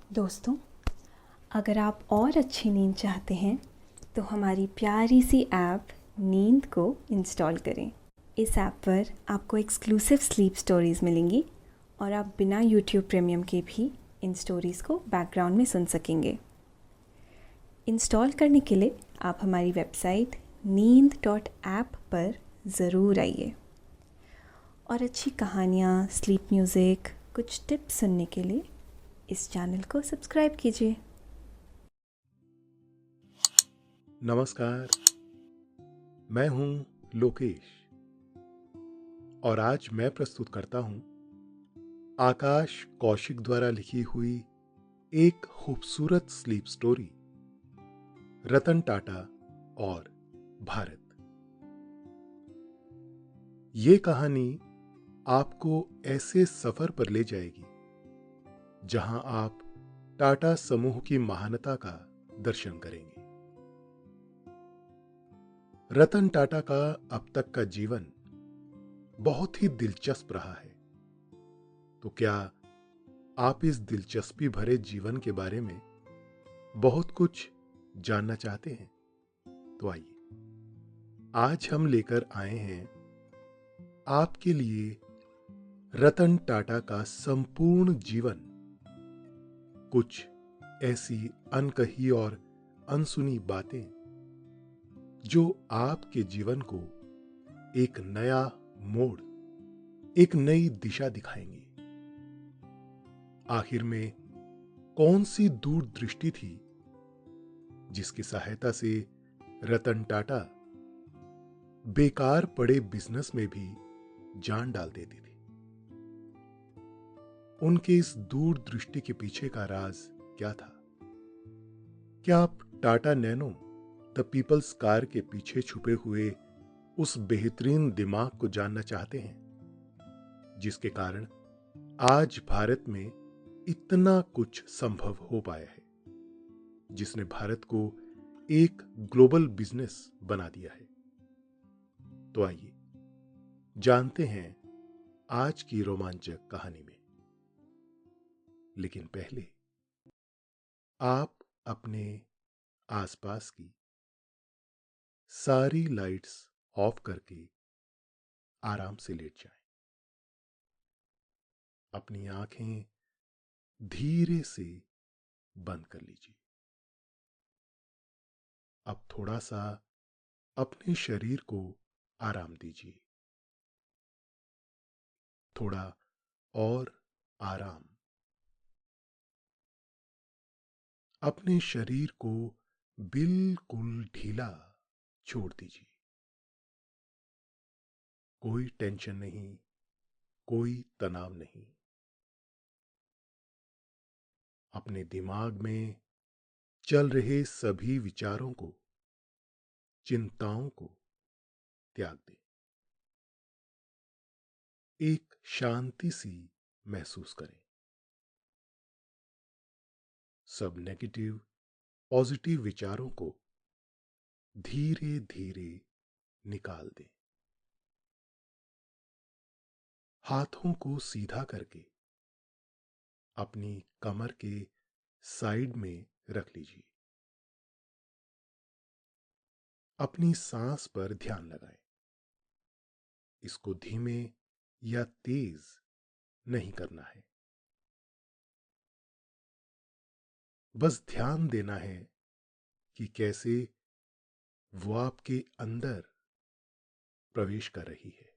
दोस्तों, अगर आप और अच्छी नींद चाहते हैं तो हमारी प्यारी सी ऐप नींद को इंस्टॉल करें। इस ऐप पर आपको एक्सक्लूसिव स्लीप स्टोरीज़ मिलेंगी और आप बिना यूट्यूब प्रीमियम के भी इन स्टोरीज़ को बैकग्राउंड में सुन सकेंगे। इंस्टॉल करने के लिए आप हमारी वेबसाइट नींद.ऐप पर ज़रूर आइए और अच्छी कहानियाँ, स्लीप म्यूज़िक, कुछ टिप्स सुनने के लिए इस चैनल को सब्सक्राइब कीजिए। नमस्कार, मैं हूं लोकेश और आज मैं प्रस्तुत करता हूं आकाश कौशिक द्वारा लिखी हुई एक खूबसूरत स्लीप स्टोरी, रतन टाटा और भारत। ये कहानी आपको ऐसे सफर पर ले जाएगी जहां आप टाटा समूह की महानता का दर्शन करेंगे। रतन टाटा का अब तक का जीवन बहुत ही दिलचस्प रहा है। तो क्या आप इस दिलचस्पी भरे जीवन के बारे में बहुत कुछ जानना चाहते हैं? तो आइए, आज हम लेकर आए हैं आपके लिए रतन टाटा का संपूर्ण जीवन, कुछ ऐसी अनकही और अनसुनी बातें जो आपके जीवन को एक नया मोड़, एक नई दिशा दिखाएंगी। आखिर में कौन सी दूरदृष्टि थी जिसकी सहायता से रतन टाटा बेकार पड़े बिजनेस में भी जान डाल देती थी? उनके इस दूरदृष्टि के पीछे का राज क्या था? क्या आप Tata nano the people's car के पीछे छुपे हुए उस बेहतरीन दिमाग को जानना चाहते हैं जिसके कारण आज भारत में इतना कुछ संभव हो पाया है, जिसने भारत को एक ग्लोबल बिजनेस बना दिया है? तो आइए जानते हैं आज की रोमांचक कहानी में। लेकिन पहले आप अपने आसपास की सारी लाइट्स ऑफ करके आराम से लेट जाएं। अपनी आंखें धीरे से बंद कर लीजिए। अब थोड़ा सा अपने शरीर को आराम दीजिए। थोड़ा और आराम। अपने शरीर को बिल्कुल ढीला छोड़ दीजिए। कोई टेंशन नहीं, कोई तनाव नहीं। अपने दिमाग में चल रहे सभी विचारों को, चिंताओं को त्याग दें। एक शांति सी महसूस करें। सब नेगेटिव पॉजिटिव विचारों को धीरे धीरे निकाल दें। हाथों को सीधा करके अपनी कमर के साइड में रख लीजिए। अपनी सांस पर ध्यान लगाएं। इसको धीमे या तेज नहीं करना है। बस ध्यान देना है कि कैसे वो आपके अंदर प्रवेश कर रही है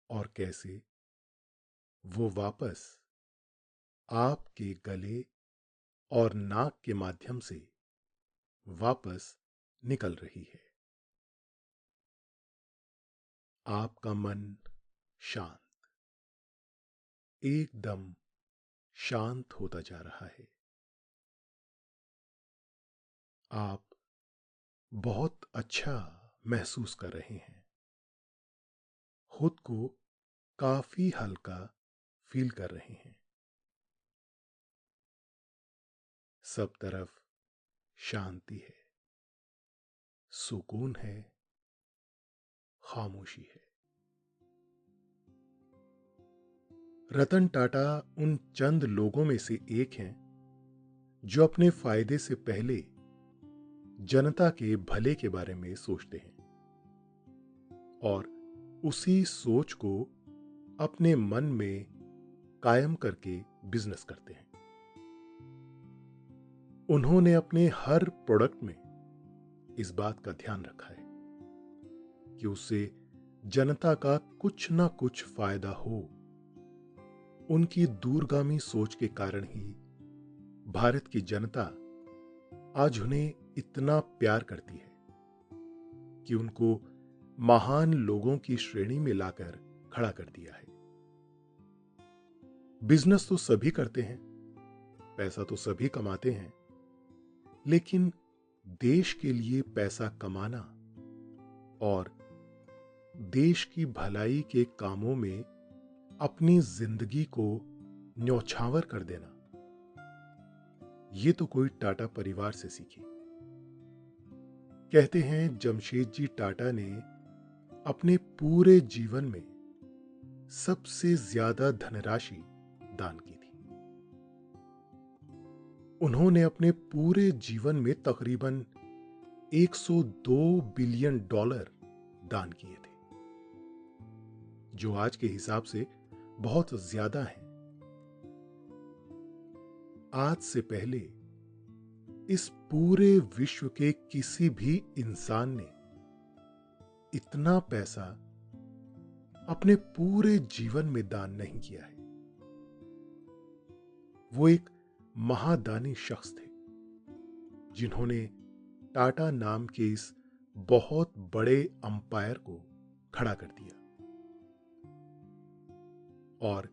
और कैसे वो वापस आपके गले और नाक के माध्यम से वापस निकल रही है। आपका मन शांत, एकदम शांत होता जा रहा है। आप बहुत अच्छा महसूस कर रहे हैं। खुद को काफी हल्का फील कर रहे हैं। सब तरफ शांति है, सुकून है, खामोशी है। रतन टाटा उन चंद लोगों में से एक हैं जो अपने फायदे से पहले जनता के भले के बारे में सोचते हैं और उसी सोच को अपने मन में कायम करके बिजनेस करते हैं। उन्होंने अपने हर प्रोडक्ट में इस बात का ध्यान रखा है कि उससे जनता का कुछ ना कुछ फायदा हो। उनकी दूरगामी सोच के कारण ही भारत की जनता आज उन्हें इतना प्यार करती है कि उनको महान लोगों की श्रेणी में लाकर खड़ा कर दिया है। बिजनेस तो सभी करते हैं, पैसा तो सभी कमाते हैं, लेकिन देश के लिए पैसा कमाना और देश की भलाई के कामों में अपनी जिंदगी को न्यौछावर कर देना, ये तो कोई टाटा परिवार से सीखी। कहते हैं जमशेदजी टाटा ने अपने पूरे जीवन में सबसे ज्यादा धनराशि दान की थी। उन्होंने अपने पूरे जीवन में तकरीबन 102 बिलियन डॉलर दान किए थे, जो आज के हिसाब से बहुत ज्यादा है। आज से पहले इस पूरे विश्व के किसी भी इंसान ने इतना पैसा अपने पूरे जीवन में दान नहीं किया है। वो एक महादानी शख्स थे जिन्होंने टाटा नाम के इस बहुत बड़े अंपायर को खड़ा कर दिया और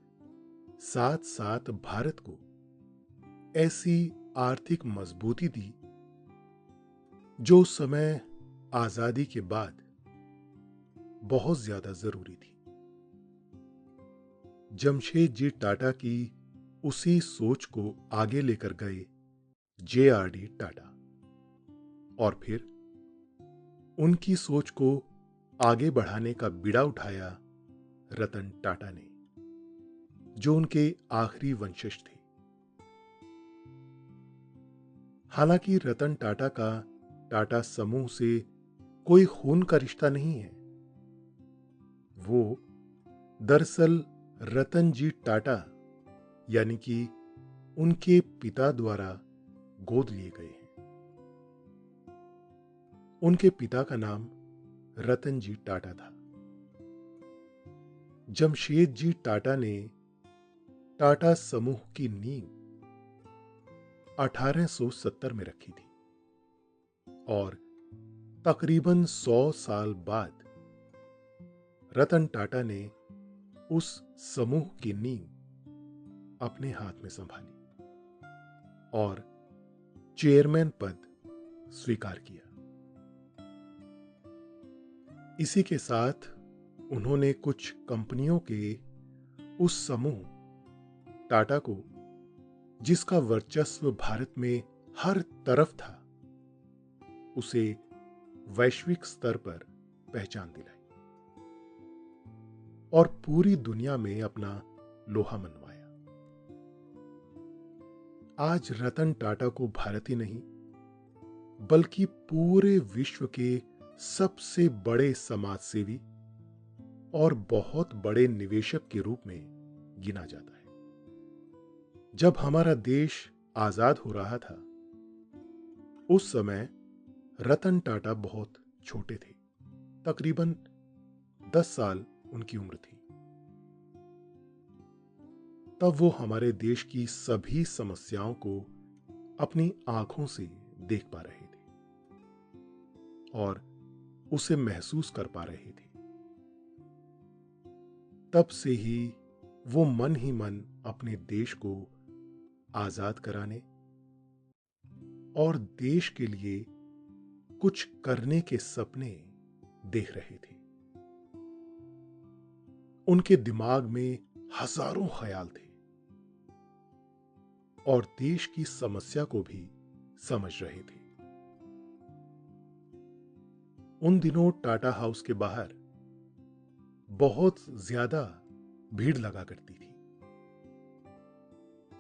साथ साथ भारत को ऐसी आर्थिक मजबूती दी जो उस समय आजादी के बाद बहुत ज्यादा जरूरी थी। जमशेदजी टाटा की उसी सोच को आगे लेकर गए JRD टाटा और फिर उनकी सोच को आगे बढ़ाने का बीड़ा उठाया रतन टाटा ने, जो उनके आखिरी वंशज थे। हालांकि रतन टाटा का टाटा समूह से कोई खून का रिश्ता नहीं है। वो दरअसल रतनजी टाटा यानी कि उनके पिता द्वारा गोद लिए गए हैं। उनके पिता का नाम रतनजी टाटा था। जमशेदजी टाटा ने टाटा समूह की नींव 1870 में रखी थी और तकरीबन 100 साल बाद रतन टाटा ने उस समूह की नींव अपने हाथ में संभाली और चेयरमैन पद स्वीकार किया। इसी के साथ उन्होंने कुछ कंपनियों के उस समूह टाटा को, जिसका वर्चस्व भारत में हर तरफ था, उसे वैश्विक स्तर पर पहचान दिलाई और पूरी दुनिया में अपना लोहा मनवाया। आज रतन टाटा को भारत ही नहीं बल्कि पूरे विश्व के सबसे बड़े समाजसेवी और बहुत बड़े निवेशक के रूप में गिना जाता है। जब हमारा देश आजाद हो रहा था, उस समय रतन टाटा बहुत छोटे थे, तकरीबन 10 साल उनकी उम्र थी। तब वो हमारे देश की सभी समस्याओं को अपनी आंखों से देख पा रहे थे और उसे महसूस कर पा रहे थे। तब से ही वो मन ही मन अपने देश को आजाद कराने और देश के लिए कुछ करने के सपने देख रहे थे। उनके दिमाग में हजारों ख्याल थे और देश की समस्या को भी समझ रहे थे। उन दिनों टाटा हाउस के बाहर बहुत ज्यादा भीड़ लगा करती थी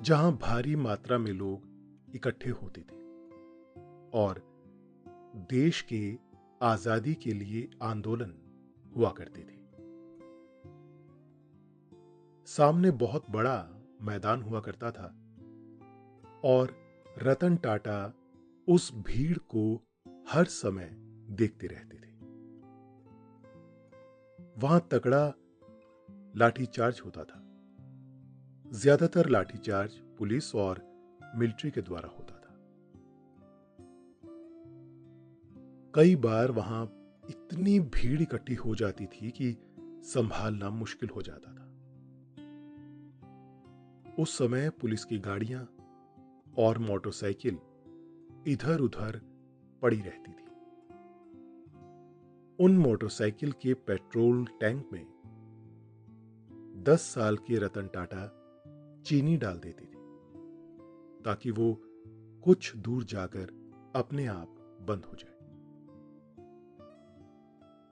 जहां भारी मात्रा में लोग इकट्ठे होते थे और देश के आजादी के लिए आंदोलन हुआ करते थे। सामने बहुत बड़ा मैदान हुआ करता था और रतन टाटा उस भीड़ को हर समय देखते रहते थे। वहां तगड़ा लाठीचार्ज होता था। ज्यादातर लाठीचार्ज पुलिस और मिलिट्री के द्वारा होता था। कई बार वहां इतनी भीड़ इकट्ठी हो जाती थी कि संभालना मुश्किल हो जाता था। उस समय पुलिस की गाड़ियां और मोटरसाइकिल इधर उधर पड़ी रहती थी। उन मोटरसाइकिल के पेट्रोल टैंक में 10 साल के रतन टाटा चीनी डाल देते थे ताकि वो कुछ दूर जाकर अपने आप बंद हो जाए।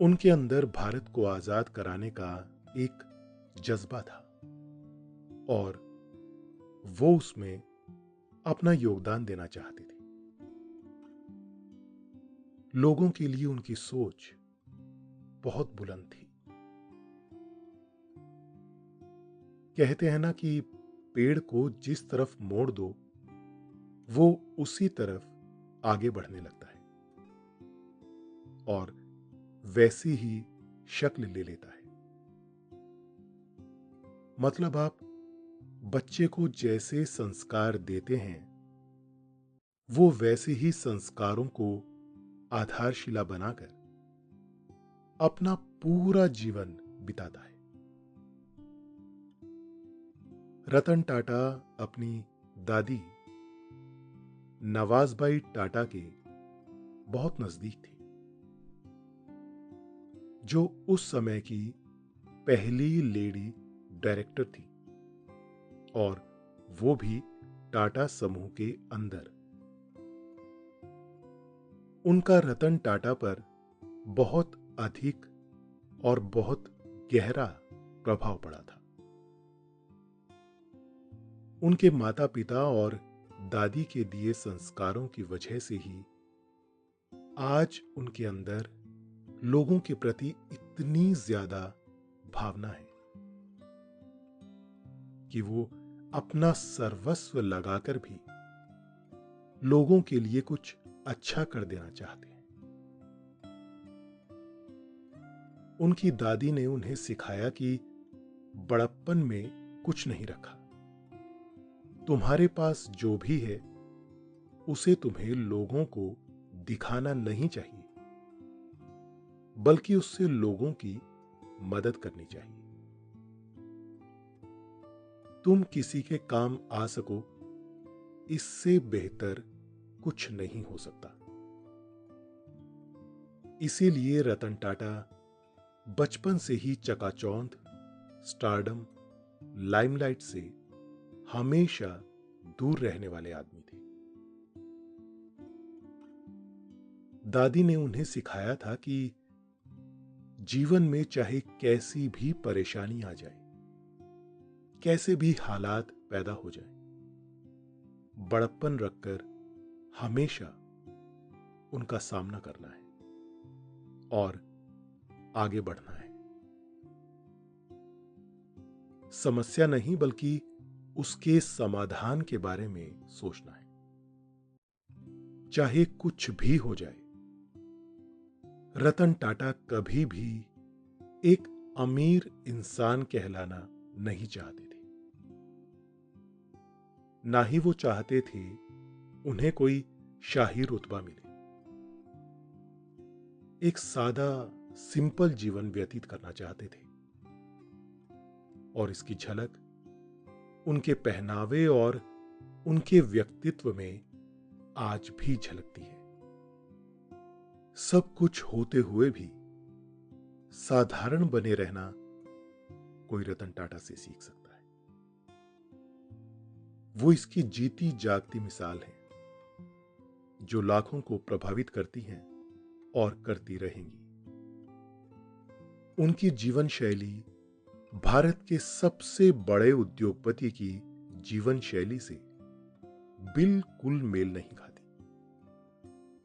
उनके अंदर भारत को आजाद कराने का एक जज्बा था और वो उसमें अपना योगदान देना चाहते थे। लोगों के लिए उनकी सोच बहुत बुलंद थी। कहते हैं ना कि पेड़ को जिस तरफ मोड़ दो वो उसी तरफ आगे बढ़ने लगता है और वैसी ही शक्ल ले लेता है। मतलब आप बच्चे को जैसे संस्कार देते हैं वो वैसे ही संस्कारों को आधारशिला बनाकर अपना पूरा जीवन बिताता है। रतन टाटा अपनी दादी नवाजबाई टाटा के बहुत नजदीक थी, जो उस समय की पहली लेडी डायरेक्टर थी और वो भी टाटा समूह के अंदर। उनका रतन टाटा पर बहुत अधिक और बहुत गहरा प्रभाव पड़ा था। उनके माता पिता और दादी के दिए संस्कारों की वजह से ही आज उनके अंदर लोगों के प्रति इतनी ज्यादा भावना है कि वो अपना सर्वस्व लगाकर भी लोगों के लिए कुछ अच्छा कर देना चाहते हैं। उनकी दादी ने उन्हें सिखाया कि बड़प्पन में कुछ नहीं रखा। तुम्हारे पास जो भी है उसे तुम्हें लोगों को दिखाना नहीं चाहिए, बल्कि उससे लोगों की मदद करनी चाहिए। तुम किसी के काम आ सको, इससे बेहतर कुछ नहीं हो सकता। इसीलिए रतन टाटा बचपन से ही चकाचौंध, स्टारडम, लाइमलाइट से हमेशा दूर रहने वाले आदमी थे। दादी ने उन्हें सिखाया था कि जीवन में चाहे कैसी भी परेशानी आ जाए, कैसे भी हालात पैदा हो जाए, बड़प्पन रखकर हमेशा उनका सामना करना है और आगे बढ़ना है। समस्या नहीं बल्कि उसके समाधान के बारे में सोचना है। चाहे कुछ भी हो जाए, रतन टाटा कभी भी एक अमीर इंसान कहलाना नहीं चाहते थे। ना ही वो चाहते थे उन्हें कोई शाही रुतबा मिले। एक सादा सिंपल जीवन व्यतीत करना चाहते थे और इसकी झलक उनके पहनावे और उनके व्यक्तित्व में आज भी झलकती है। सब कुछ होते हुए भी साधारण बने रहना कोई रतन टाटा से सीख सकता है। वो इसकी जीती जागती मिसाल है जो लाखों को प्रभावित करती हैं और करती रहेंगी। उनकी जीवन शैली भारत के सबसे बड़े उद्योगपति की जीवन शैली से बिल्कुल मेल नहीं खाती।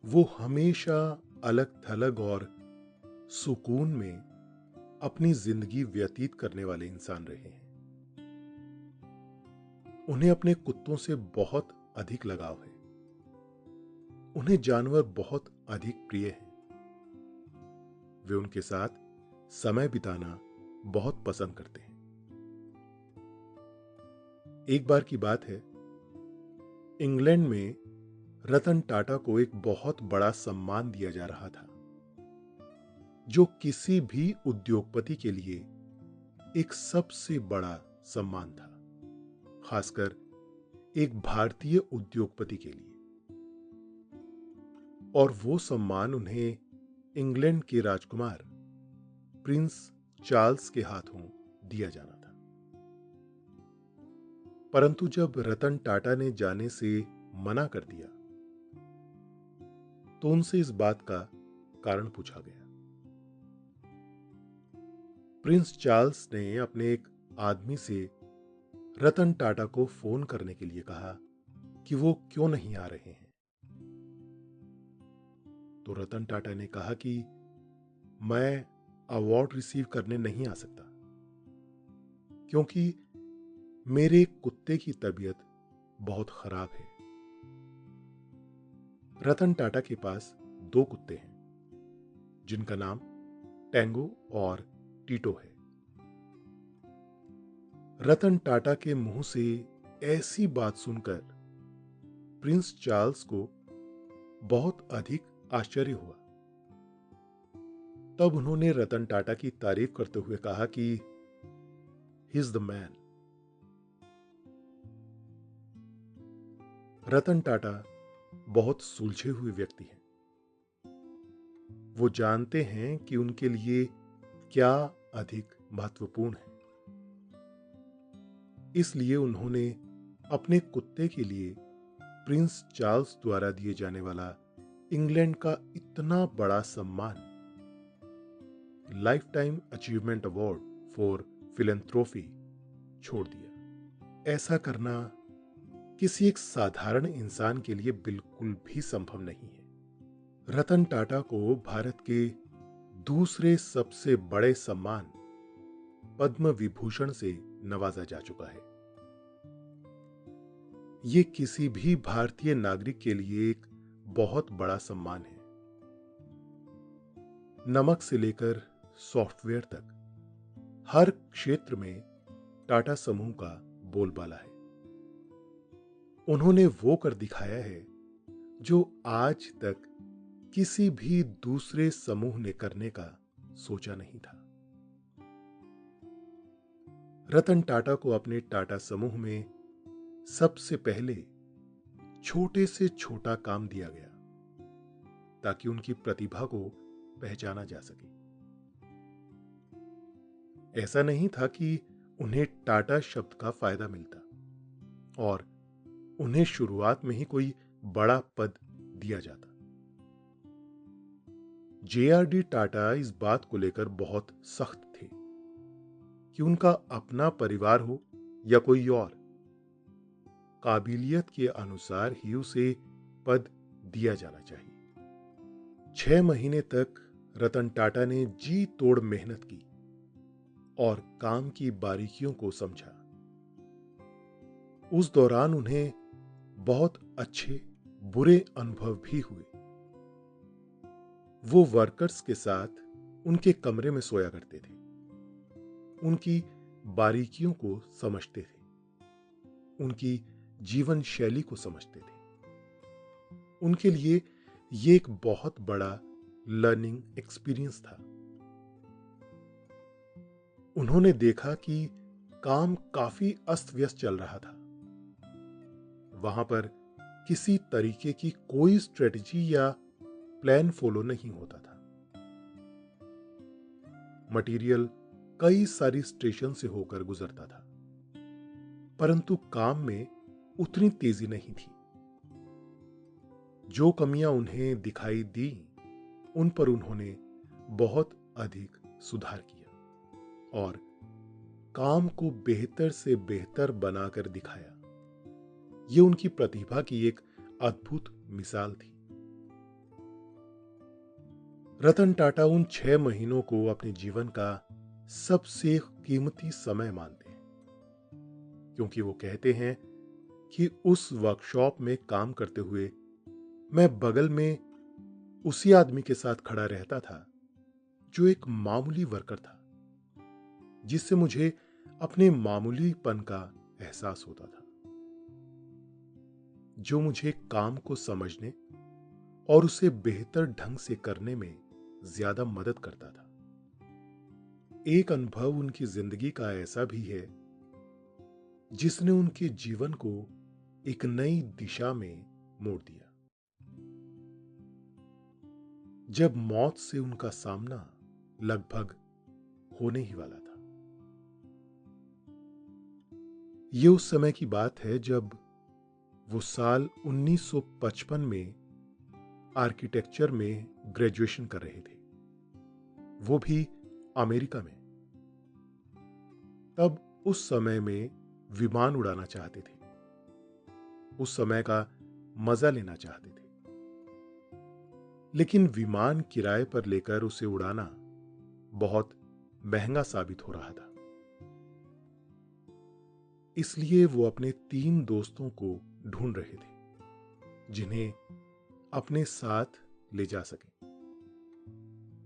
वो हमेशा अलग थलग और सुकून में अपनी जिंदगी व्यतीत करने वाले इंसान रहे हैं। उन्हें अपने कुत्तों से बहुत अधिक लगाव है। उन्हें जानवर बहुत अधिक प्रिय हैं। वे उनके साथ समय बिताना बहुत पसंद करते हैं। एक बार की बात है, इंग्लैंड में रतन टाटा को एक बहुत बड़ा सम्मान दिया जा रहा था, जो किसी भी उद्योगपति के लिए एक सबसे बड़ा सम्मान था, खासकर एक भारतीय उद्योगपति के लिए। और वो सम्मान उन्हें इंग्लैंड के राजकुमार प्रिंस चार्ल्स के हाथों दिया जाना था। परंतु जब रतन टाटा ने जाने से मना कर दिया, तो उनसे इस बात का कारण पूछा गया। प्रिंस चार्ल्स ने अपने एक आदमी से रतन टाटा को फोन करने के लिए कहा कि वो क्यों नहीं आ रहे हैं। तो रतन टाटा ने कहा कि मैं अवार्ड रिसीव करने नहीं आ सकता, क्योंकि मेरे कुत्ते की तबीयत बहुत खराब है। रतन टाटा के पास 2 कुत्ते हैं, जिनका नाम टैंगो और टीटो है। रतन टाटा के मुंह से ऐसी बात सुनकर प्रिंस चार्ल्स को बहुत अधिक आश्चर्य हुआ। तब उन्होंने रतन टाटा की तारीफ करते हुए कहा कि he is the man. Ratan Tata बहुत सुलझे हुए व्यक्ति हैं। वो जानते हैं कि उनके लिए क्या अधिक महत्वपूर्ण है। इसलिए उन्होंने अपने कुत्ते के लिए प्रिंस चार्ल्स द्वारा दिए जाने वाला इंग्लैंड का इतना बड़ा सम्मान, life time achievement award for philanthropy, छोड़ दिया। ऐसा करना किसी एक साधारण इंसान के लिए बिल्कुल भी संभव नहीं है। रतन टाटा को भारत के दूसरे सबसे बड़े सम्मान पद्म विभूषण से नवाजा जा चुका है। ये किसी भी भारतीय नागरिक के लिए एक बहुत बड़ा सम्मान है। नमक से लेकर सॉफ्टवेयर तक हर क्षेत्र में टाटा समूह का बोलबाला है। उन्होंने वो कर दिखाया है जो आज तक किसी भी दूसरे समूह ने करने का सोचा नहीं था। रतन टाटा को अपने टाटा समूह में सबसे पहले छोटे से छोटा काम दिया गया, ताकि उनकी प्रतिभा को पहचाना जा सके। ऐसा नहीं था कि उन्हें टाटा शब्द का फायदा मिलता और उन्हें शुरुआत में ही कोई बड़ा पद दिया जाता। जेआरडी टाटा इस बात को लेकर बहुत सख्त थे कि उनका अपना परिवार हो या कोई और, काबिलियत के अनुसार ही उसे पद दिया जाना चाहिए। 6 महीने तक रतन टाटा ने जी तोड़ मेहनत की और काम की बारीकियों को समझा। उस दौरान उन्हें बहुत अच्छे बुरे अनुभव भी हुए। वो वर्कर्स के साथ उनके कमरे में सोया करते थे, उनकी बारीकियों को समझते थे, उनकी जीवन शैली को समझते थे। उनके लिए ये एक बहुत बड़ा लर्निंग एक्सपीरियंस था। उन्होंने देखा कि काम काफी अस्त व्यस्त चल रहा था। वहां पर किसी तरीके की कोई स्ट्रेटजी या प्लान फॉलो नहीं होता था। मटेरियल कई सारी स्टेशन से होकर गुजरता था, परंतु काम में उतनी तेजी नहीं थी। जो कमियां उन्हें दिखाई दी, उन पर उन्होंने बहुत अधिक सुधार किया और काम को बेहतर से बेहतर बनाकर दिखाया। ये उनकी प्रतिभा की एक अद्भुत मिसाल थी। रतन टाटा उन 6 महीनों को अपने जीवन का सबसे कीमती समय मानते हैं, क्योंकि वो कहते हैं कि उस वर्कशॉप में काम करते हुए मैं बगल में उसी आदमी के साथ खड़ा रहता था जो एक मामूली वर्कर था, जिससे मुझे अपने मामूलीपन का एहसास होता था, जो मुझे काम को समझने और उसे बेहतर ढंग से करने में ज्यादा मदद करता था। एक अनुभव उनकी जिंदगी का ऐसा भी है जिसने उनके जीवन को एक नई दिशा में मोड़ दिया। जब मौत से उनका सामना लगभग होने ही वाला था। ये उस समय की बात है जब वो साल 1955 में आर्किटेक्चर में ग्रेजुएशन कर रहे थे, वो भी अमेरिका में। तब उस समय में विमान उड़ाना चाहते थे, उस समय का मजा लेना चाहते थे, लेकिन विमान किराए पर लेकर उसे उड़ाना बहुत महंगा साबित हो रहा था। इसलिए वो अपने 3 दोस्तों को ढूंढ रहे थे जिन्हें अपने साथ ले जा सके।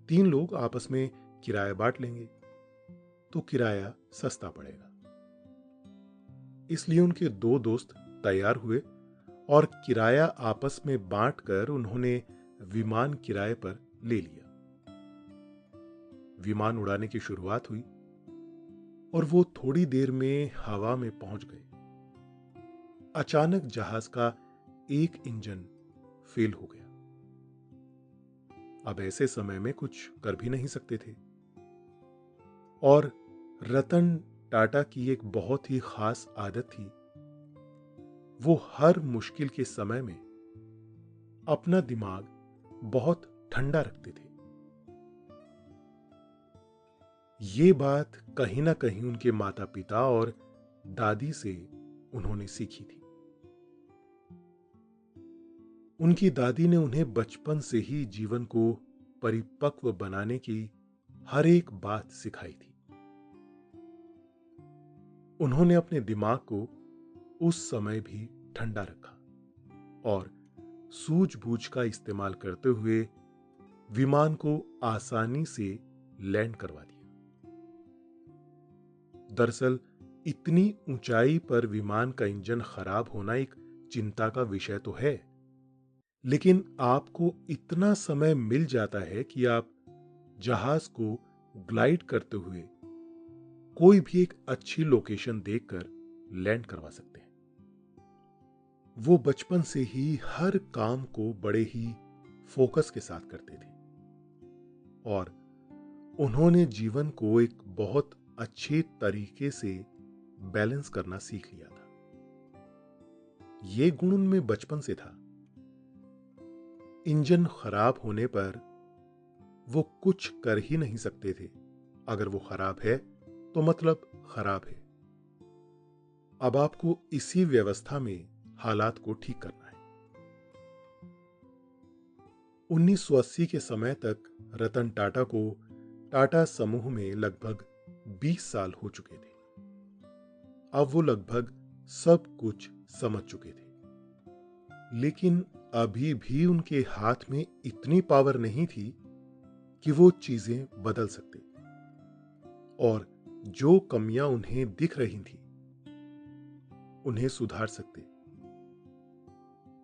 3 लोग आपस में किराया बांट लेंगे तो किराया सस्ता पड़ेगा। इसलिए उनके 2 दोस्त तैयार हुए और किराया आपस में बांटकर उन्होंने विमान किराए पर ले लिया। विमान उड़ाने की शुरुआत हुई और वो थोड़ी देर में हवा में पहुंच गए। अचानक जहाज का एक इंजन फेल हो गया। अब ऐसे समय में कुछ कर भी नहीं सकते थे और रतन टाटा की एक बहुत ही खास आदत थी, वो हर मुश्किल के समय में अपना दिमाग बहुत ठंडा रखते थे। ये बात कहीं ना कहीं उनके माता पिता और दादी से उन्होंने सीखी थी। उनकी दादी ने उन्हें बचपन से ही जीवन को परिपक्व बनाने की हर एक बात सिखाई थी। उन्होंने अपने दिमाग को उस समय भी ठंडा रखा और सूझबूझ का इस्तेमाल करते हुए विमान को आसानी से लैंड करवा दिया। दरअसल इतनी ऊंचाई पर विमान का इंजन खराब होना एक चिंता का विषय तो है, लेकिन आपको इतना समय मिल जाता है कि आप जहाज को ग्लाइड करते हुए कोई भी एक अच्छी लोकेशन देखकर लैंड करवा सकते हैं। वो बचपन से ही हर काम को बड़े ही फोकस के साथ करते थे और उन्होंने जीवन को एक बहुत अच्छे तरीके से बैलेंस करना सीख लिया था। ये गुण उनमें बचपन से था। इंजन खराब होने पर वो कुछ कर ही नहीं सकते थे। अगर वो खराब है तो मतलब खराब है। अब आपको इसी व्यवस्था में हालात को ठीक करना है। 1980 के समय तक रतन टाटा को टाटा समूह में लगभग 20 साल हो चुके थे। अब वो लगभग सब कुछ समझ चुके थे, लेकिन अभी भी उनके हाथ में इतनी पावर नहीं थी कि वो चीजें बदल सकते और जो कमियां उन्हें दिख रही थी उन्हें सुधार सकते।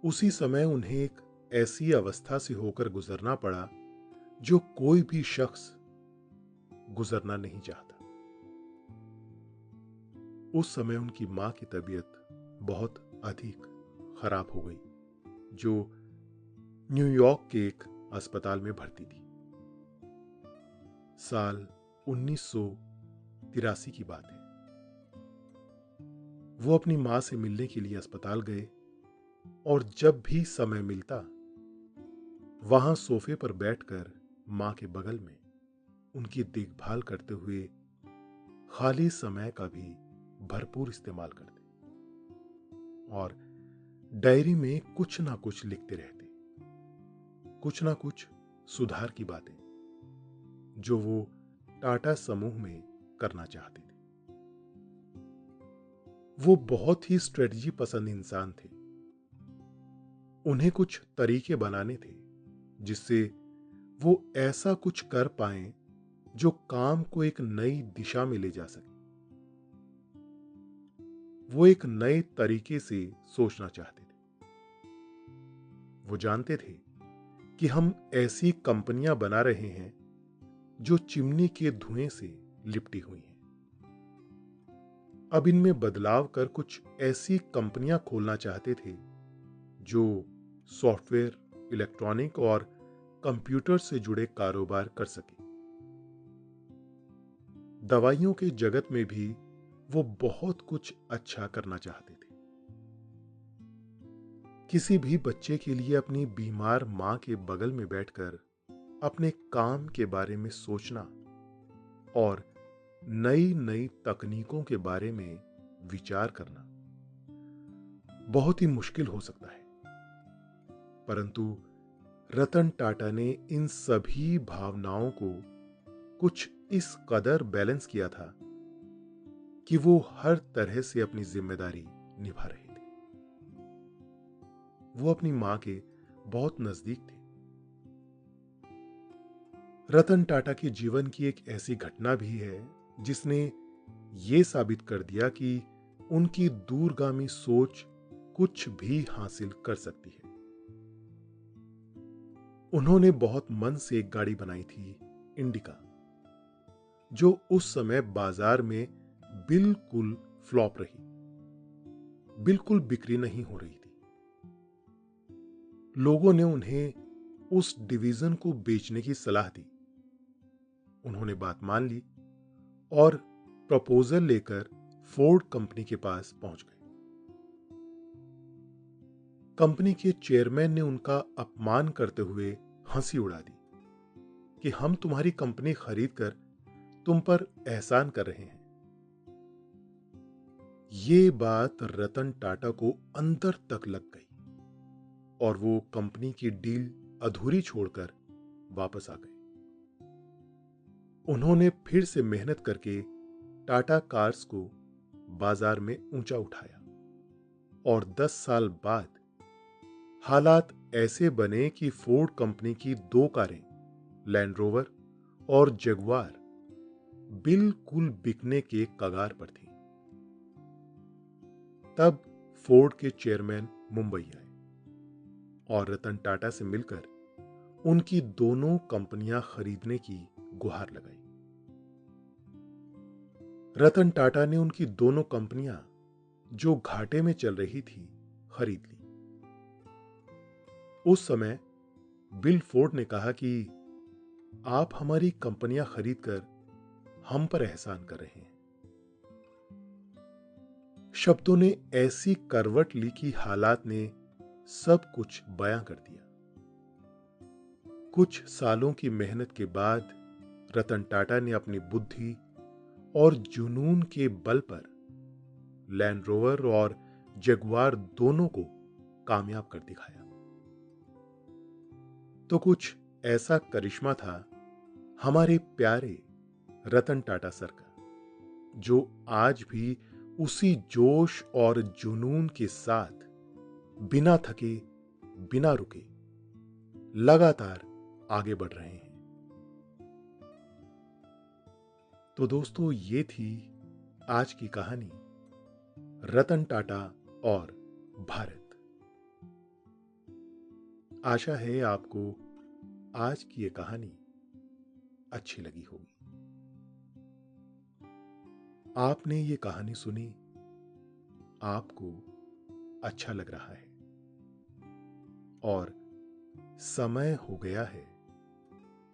उसी समय उन्हें एक ऐसी अवस्था से होकर गुजरना पड़ा जो कोई भी शख्स गुजरना नहीं चाहता। उस समय उनकी मां की तबीयत बहुत अधिक खराब हो गई, जो न्यूयॉर्क के एक अस्पताल में भर्ती थी। साल 1983 की बात है। वो अपनी मां से मिलने के लिए अस्पताल गए और जब भी समय मिलता वहां सोफे पर बैठकर मां के बगल में उनकी देखभाल करते हुए खाली समय का भी भरपूर इस्तेमाल करते और डायरी में कुछ ना कुछ लिखते रहते, कुछ ना कुछ सुधार की बातें जो वो टाटा समूह में करना चाहते थे। वो बहुत ही स्ट्रेटजी पसंद इंसान थे। उन्हें कुछ तरीके बनाने थे जिससे वो ऐसा कुछ कर पाएं जो काम को एक नई दिशा में ले जा सके। वो एक नए तरीके से सोचना चाहते थे। वो जानते थे कि हम ऐसी कंपनियां बना रहे हैं जो चिमनी के धुएं से लिपटी हुई हैं। अब इनमें बदलाव कर कुछ ऐसी कंपनियां खोलना चाहते थे जो सॉफ्टवेयर, इलेक्ट्रॉनिक और कंप्यूटर से जुड़े कारोबार कर सके। दवाइयों के जगत में भी वो बहुत कुछ अच्छा करना चाहते थे। किसी भी बच्चे के लिए अपनी बीमार मां के बगल में बैठकर अपने काम के बारे में सोचना और नई नई तकनीकों के बारे में विचार करना बहुत ही मुश्किल हो सकता है, परंतु रतन टाटा ने इन सभी भावनाओं को कुछ इस कदर बैलेंस किया था कि वो हर तरह से अपनी जिम्मेदारी निभा रहे थे। वो अपनी मां के बहुत नजदीक थे। रतन टाटा के जीवन की एक ऐसी घटना भी है जिसने ये साबित कर दिया कि उनकी दूरगामी सोच कुछ भी हासिल कर सकती है। उन्होंने बहुत मन से एक गाड़ी बनाई थी, इंडिका, जो उस समय बाजार में बिल्कुल फ्लॉप रही, बिल्कुल बिक्री नहीं हो रही थी। लोगों ने उन्हें उस डिवीजन को बेचने की सलाह दी। उन्होंने बात मान ली और प्रपोजल लेकर फोर्ड कंपनी के पास पहुंच गए। कंपनी के चेयरमैन ने उनका अपमान करते हुए हंसी उड़ा दी कि हम तुम्हारी कंपनी खरीदकर तुम पर एहसान कर रहे हैं। ये बात रतन टाटा को अंदर तक लग गई और वो कंपनी की डील अधूरी छोड़कर वापस आ गए। उन्होंने फिर से मेहनत करके टाटा कार्स को बाजार में ऊंचा उठाया और 10 साल बाद हालात ऐसे बने कि फोर्ड कंपनी की 2 कारें, लैंड रोवर और जगुआर, बिल्कुल बिकने के कगार पर थी। तब फोर्ड के चेयरमैन मुंबई आए और रतन टाटा से मिलकर उनकी दोनों कंपनियां खरीदने की गुहार लगाई। रतन टाटा ने उनकी दोनों कंपनियां जो घाटे में चल रही थी खरीद ली। उस समय बिल फोर्ड ने कहा कि आप हमारी कंपनियां खरीदकर हम पर एहसान कर रहे हैं। शब्दों ने ऐसी करवट ली कि हालात ने सब कुछ बयां कर दिया। कुछ सालों की मेहनत के बाद रतन टाटा ने अपनी बुद्धि और जुनून के बल पर लैंड रोवर और जगुआर दोनों को कामयाब कर दिखाया। तो कुछ ऐसा करिश्मा था हमारे प्यारे रतन टाटा सर का, जो आज भी उसी जोश और जुनून के साथ बिना थके, बिना रुके लगातार आगे बढ़ रहे हैं। तो दोस्तों, ये थी आज की कहानी रतन टाटा और भारत। आशा है आपको आज की ये कहानी अच्छी लगी होगी। आपने ये कहानी सुनी, आपको अच्छा लग रहा है और समय हो गया है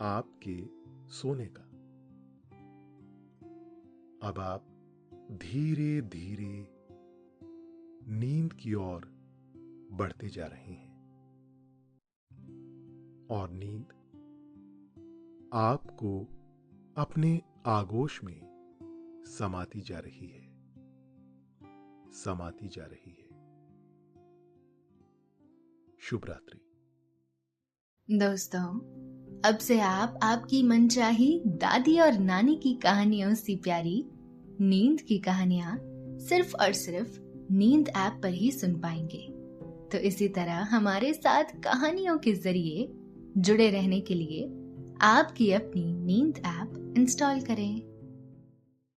आपके सोने का। अब आप धीरे धीरे नींद की ओर बढ़ते जा रहे हैं और नींद आपको अपने आगोश में समाती जा रही है, समाती जा रही है। शुभ रात्रि। दोस्तों, अब से आप आपकी मनचाही दादी और नानी की कहानियों से प्यारी नींद की कहानियां सिर्फ और सिर्फ नींद ऐप पर ही सुन पाएंगे। तो इसी तरह हमारे साथ कहानियों के जरिए जुड़े रहने के लिए आपकी अपनी नींद ऐप इंस्टॉल करें।